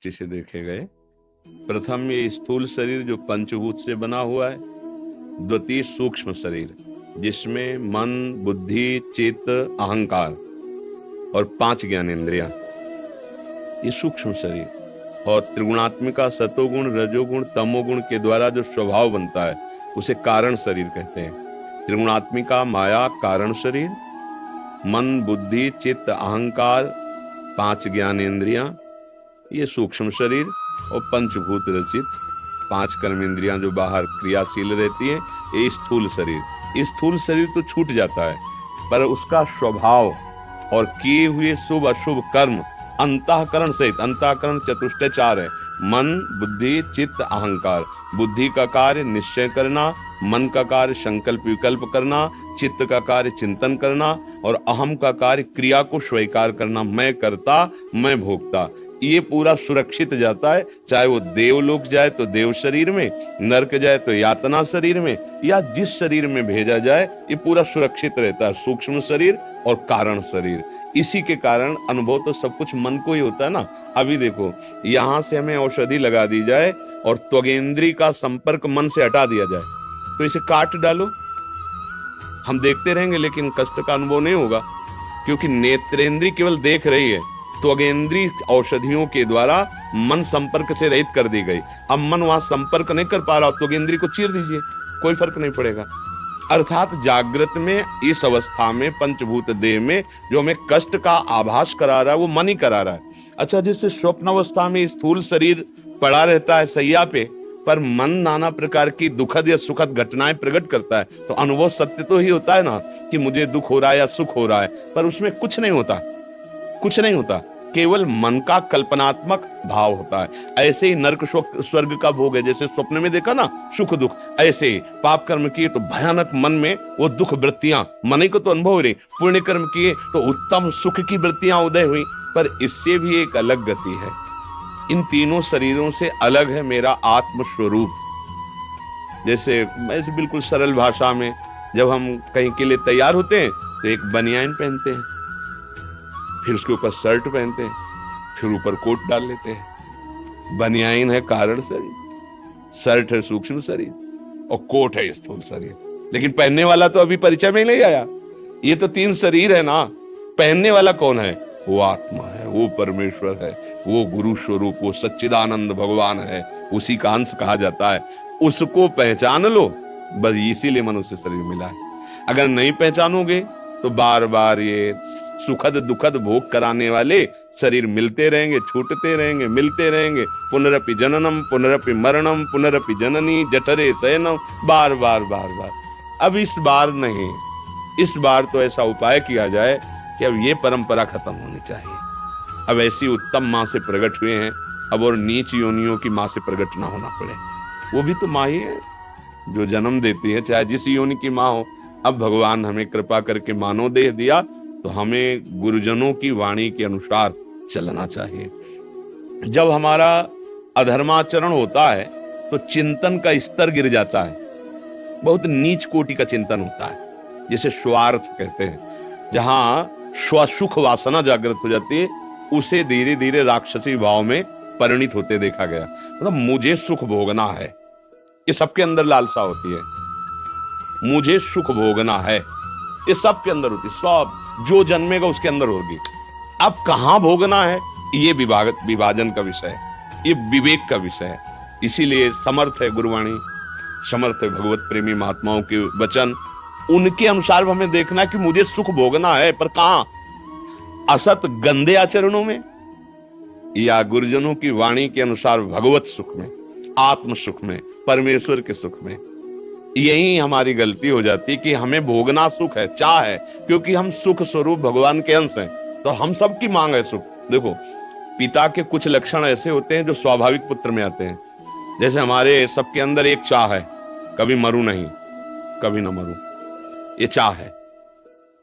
दृष्टि से देखे गए। प्रथम ये स्थूल शरीर जो पंचभूत से बना हुआ है, द्वितीय सूक्ष्म शरीर जिसमें मन, बुद्धि, चित्त, अहंकार और 5 ज्ञानेंद्रियां, ये सूक्ष्म शरीर, और त्रिगुणात्मिका सतोगुण, रजोगुण, तमोगुण के द्वारा जो स्वभाव बनता है उसे कारण शरीर कहते हैं। त्रिगुणात्मिका माया कारण शरीर, मन, बुद्धि, चित्त, अहंकार, 5 ज्ञानेंद्रियां, ये सूक्ष्म शरीर, और पंचभूत रचित 5 कर्मेंद्रियां जो बाहर क्रियाशील रहती हैं, ये स्थूल शरीर। स्थूल शरीर तो छूट जाता है, पर उसका स्वभाव और किए हुए शुभ अशुभ कर्म अंतःकरण सहित, अंतःकरण चतुष्टय 4 है, मन, बुद्धि, चित्त, अहंकार। बुद्धि का कार्य निश्चय करना, मन का कार्य संकल्प विकल्प करना, चित्त का कार्य चिंतन करना, और अहम का कार्य क्रिया को स्वीकार करना, मैं करता मैं भोगता। ये पूरा सुरक्षित जाता है, चाहे वो देवलोक जाए तो देव शरीर में, नरक जाए तो यातना शरीर में, या जिस शरीर में भेजा जाए ये पूरा सुरक्षित रहता है, सूक्ष्म शरीर और कारण शरीर। इसी के कारण अनुभव तो सब कुछ मन को ही होता है ना। अभी देखो, यहां से हमें औषधि लगा दी जाए और त्वगेंद्री का संपर्क मन से हटा दिया जाए, तो इसे काट डालो, हम देखते रहेंगे लेकिन कष्ट का अनुभव नहीं होगा, क्योंकि नेत्रेंद्री केवल देख रही है। त्वगेंद्री औषधियों के द्वारा मन संपर्क से रहित कर दी गई। अब मन वहां संपर्क नहीं कर पा रहा, त्वगेंद्री को चीर दीजिए, कोई फर्क नहीं पड़ेगा। अर्थात जागृत में, इस अवस्था में, पंचभूत देह में जो हमें कष्ट का आभास करा रहा है वो मन ही करा रहा है। अच्छा, जिससे स्वप्न अवस्था में स्थूल शरीर पड़ा रहता है सैया पे, पर मन नाना प्रकार की दुखद या सुखद घटनाएं प्रकट करता है, तो अनुभव सत्य तो ही होता है ना कि मुझे दुख हो रहा है या सुख हो रहा है, पर उसमें कुछ नहीं होता, कुछ नहीं होता, केवल मन का कल्पनात्मक भाव होता है। ऐसे ही नरक स्वर्ग का भोग है, जैसे स्वप्न में देखा ना सुख दुख, ऐसे पाप कर्म किए तो भयानक मन में वो दुख वृत्तियां, मन ही को तो अनुभव हो रही, पुण्य कर्म किए तो उत्तम सुख की वृत्तियां उदय हुई। पर इससे भी एक अलग गति है, इन तीनों शरीरों से अलग है मेरा आत्म स्वरूप। जैसे ऐसे बिल्कुल सरल भाषा में, जब हम कहीं के लिए तैयार होते हैं तो एक बनियान पहनते हैं, फिर उसके ऊपर शर्ट पहनते हैं, फिर ऊपर कोट डाल लेते हैं। बनियान है कारण शरीर, शर्ट है सूक्ष्म शरीर, और कोट है स्थूल शरीर। लेकिन पहनने वाला तो अभी परिचय में ही नहीं आया। ये तो 3 शरीर है ना, पहनने वाला कौन है? वो आत्मा है, वो परमेश्वर है, वो गुरु स्वरूप, वो सच्चिदानंद भगवान है, उसी का अंश कहा जाता है। उसको पहचान लो, बस इसीलिए मनुष्य शरीर मिला है। अगर नहीं पहचानोगे तो बार बार ये सुखद दुखद भोग कराने वाले शरीर मिलते रहेंगे, छूटते रहेंगे, मिलते रहेंगे। पुनरपि जननम पुनरपि मरणम पुनरपि जननी जठरे शयनम, बार बार बार बार। अब इस बार नहीं, इस बार तो ऐसा उपाय किया जाए कि अब ये परंपरा खत्म होनी चाहिए। अब ऐसी उत्तम माँ से प्रकट हुए हैं, अब और नीच योनियों की माँ से प्रकट ना होना पड़े। वो भी तो माँ ही है जो जन्म देती है, चाहे जिस योनि की माँ हो। अब भगवान हमें कृपा करके मानव देह दिया, तो हमें गुरुजनों की वाणी के अनुसार चलना चाहिए। जब हमारा अधर्माचरण होता है तो चिंतन का स्तर गिर जाता है, बहुत नीच कोटि का चिंतन होता है, जिसे स्वार्थ कहते हैं। जहां स्वसुख वासना जागृत हो जाती है, उसे धीरे धीरे राक्षसी भाव में परिणित होते देखा गया। मतलब मुझे सुख भोगना है, ये सबके अंदर लालसा होती है, मुझे सुख भोगना है, ये सबके अंदर होती है, सब जो जन्मेगा उसके अंदर होगी। अब कहां भोगना है, ये विभाजन का विषय है, ये विवेक का विषय है। इसीलिए समर्थ है गुरुवाणी, समर्थ है भगवत प्रेमी महात्माओं के वचन, उनके अनुसार हमें देखना कि मुझे सुख भोगना है, पर कहां? असत गंदे आचरणों में, या गुरुजनों की वाणी के अनुसार भगवत सुख में, आत्म सुख में, परमेश्वर के सुख में। यही हमारी गलती हो जाती है कि हमें भोगना सुख है, चाह है, क्योंकि हम सुख स्वरूप भगवान के अंश हैं, तो हम सबकी मांग है सुख। देखो, पिता के कुछ लक्षण ऐसे होते हैं जो स्वाभाविक पुत्र में आते हैं। जैसे हमारे सबके अंदर एक चाह है, कभी मरूं नहीं, कभी ना मरूं, ये चाह है।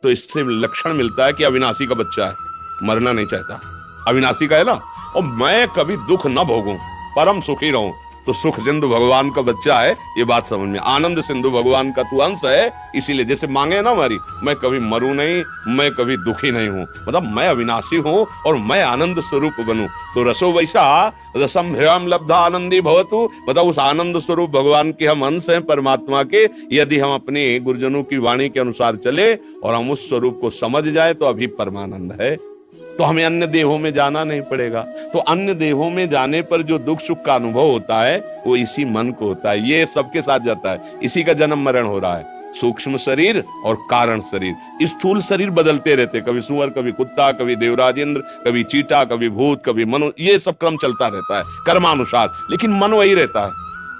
तो इससे लक्षण मिलता है कि अविनाशी का बच्चा है, मरना नहीं चाहता, अविनाशी का है ना, और मैं कभी दुख न भोगूं, परम सुखी रहूं, तो सुख सिंधु भगवान का बच्चा है, ये बात समझ में। आनंद सिंधु भगवान का तू अंश है, इसीलिए जैसे मांगे ना हमारी, मैं कभी मरूं नहीं, मैं कभी दुखी नहीं हूं, मतलब मैं अविनाशी हूं और मैं आनंद स्वरूप बनूं। तो रसो वैसा रसम ह्याम लब्धा आनंदी भवतु, मतलब उस आनंद स्वरूप भगवान के हम अंश हैं परमात्मा के। यदि हम अपने गुरुजनों की वाणी के अनुसार चले और हम उस स्वरूप को समझ जाए तो अभी परमानंद है। तो हमें अन्य देहों में जाना नहीं पड़ेगा। तो अन्य देहों में जाने पर जो दुख सुख का अनुभव होता है वो इसी मन को होता है। ये सबके साथ जाता है, इसी का जन्म मरण हो रहा है। सूक्ष्म शरीर और कारण शरीर। स्थूल शरीर बदलते रहते, कभी सुअर, कभी कुत्ता, कभी देवराज इंद्र, कभी चीटा, कभी भूत, कभी मनुष्य, ये सब क्रम चलता रहता है कर्मानुसार, लेकिन मन वही रहता है,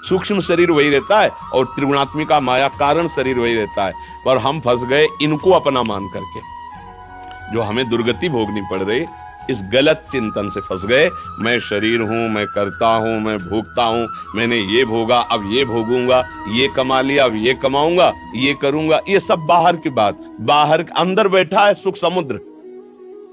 सूक्ष्म शरीर वही रहता है और त्रिगुणात्मिका माया कारण शरीर वही रहता है। पर हम फंस गए इनको अपना मान करके, जो हमें दुर्गति भोगनी पड़ रही, इस गलत चिंतन से फंस गए। मैं शरीर हूं, मैं करता हूं, मैं भोगता हूं, मैंने ये भोगा अब ये भोगूंगा, ये कमा लिया अब ये कमाऊंगा, ये करूंगा। ये सब बाहर की बात। बाहर अंदर बैठा है सुख समुद्र,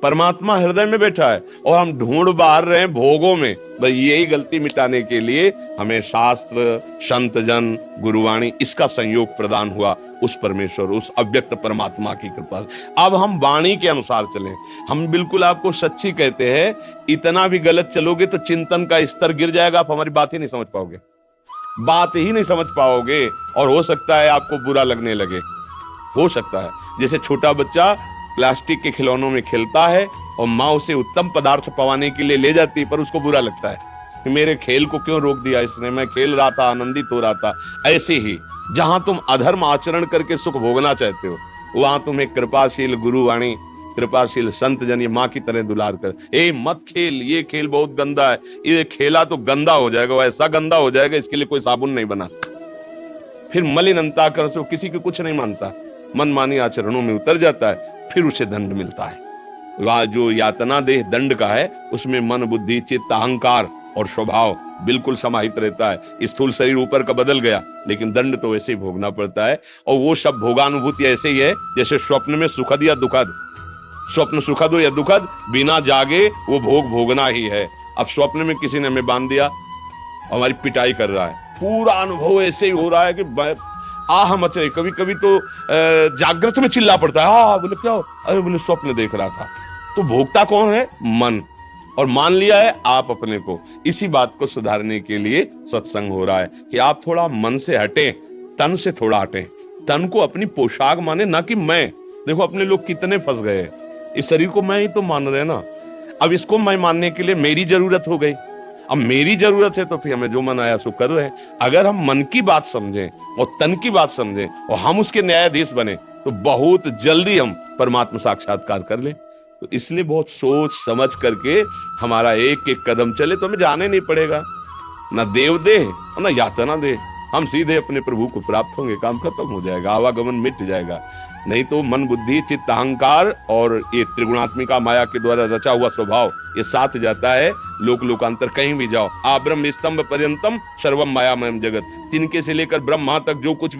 परमात्मा हृदय में बैठा है और हम ढूंढ बाहर रहे हैं भोगों में। बस यही गलती मिटाने के लिए हमें शास्त्र, संत जन, गुरुवाणी, इसका संयोग प्रदान हुआ उस परमेश्वर, उस अव्यक्त परमात्मा की कृपा। अब हम वाणी के अनुसार चलें। हम बिल्कुल आपको सच्ची कहते हैं, इतना भी गलत चलोगे तो चिंतन का स्तर गिर जाएगा, आप हमारी बात ही नहीं समझ पाओगे, बात ही नहीं समझ पाओगे और हो सकता है आपको बुरा लगने लगे। हो सकता है जैसे छोटा बच्चा प्लास्टिक के खिलौनों में खेलता है और माँ उसे उत्तम पदार्थ पवाने के लिए ले जाती है, पर उसको बुरा लगता है कि मेरे खेल को क्यों रोक दिया इसने, मैं खेल रहा था, आनंदित हो रहा था। ऐसे ही जहां तुम अधर्म आचरण करके सुख भोगना चाहते हो, वहां तुम्हें कृपाशील गुरुवाणी, कृपाशील संत जन, ये माँ की तरह दुलार कर, ए मत खेल, ये खेल बहुत गंदा है, ये खेला तो गंदा हो जाएगा, ऐसा गंदा हो जाएगा इसके लिए कोई साबुन नहीं बना। फिर मलिन अंतःकरण से किसी की कुछ नहीं मानता, मनमानी आचरणों में उतर जाता है, फिर उसे दंड मिलता है। वह जो यातना देह दंड का है, उसमें मन, बुद्धि, चित्त, अहंकार और स्वभाव बिल्कुल समाहित रहता है। स्थूल शरीर ऊपर का बदल गया, लेकिन दंड तो वैसे ही भोगना पड़ता है। और वो सब भोगानुभूति ऐसे ही है जैसे स्वप्न में सुखद या दुखद। स्वप्न सुखद हो या दुखद, बिना जागे वो भोग भोगना ही है। अब स्वप्न में किसी ने हमें बांध दिया, हमारी पिटाई कर रहा है, पूरा अनुभव ऐसे ही हो रहा है कि आह मच रही। कभी कभी तो जागृत में चिल्ला पड़ता है, बोले क्या हो, अरे बोले स्वप्न देख रहा था। तो भोगता कौन है? मन। और मान लिया है आप अपने को। इसी बात को सुधारने के लिए सत्संग हो रहा है कि आप थोड़ा मन से हटें, तन से थोड़ा हटें। तन को अपनी पोशाक माने, ना कि मैं। देखो अपने लोग कितने फंस गए, इस शरीर को मैं ही तो मान रहे ना। अब इसको मैं मानने के लिए मेरी जरूरत हो गई। अब मेरी जरूरत है तो फिर हमें जो मन आया सो कर रहे हैं। अगर हम मन की बात समझें और तन की बात समझें और हम उसके न्यायाधीश बने तो बहुत जल्दी हम परमात्मा साक्षात्कार कर लें। तो इसलिए बहुत सोच समझ करके हमारा एक एक कदम चले, तो हमें जाने नहीं पड़ेगा, ना देव देह और ना यातना देह। हम सीधे अपने प्रभु को प्राप्त होंगे, काम खत्म हो जाएगा, आवागमन मिट जाएगा। नहीं तो मन, बुद्धि, चित्त, अहंकार और ये त्रिगुणात्मिका माया के द्वारा रचा हुआ स्वभाव ये साथ जाता है। लोक लोकांतर कहीं भी जाओ, आ ब्रह्म स्तंभ पर्यंतम सर्वम मायामयम जगत, तिनके से लेकर ब्रह्मा तक जो कुछ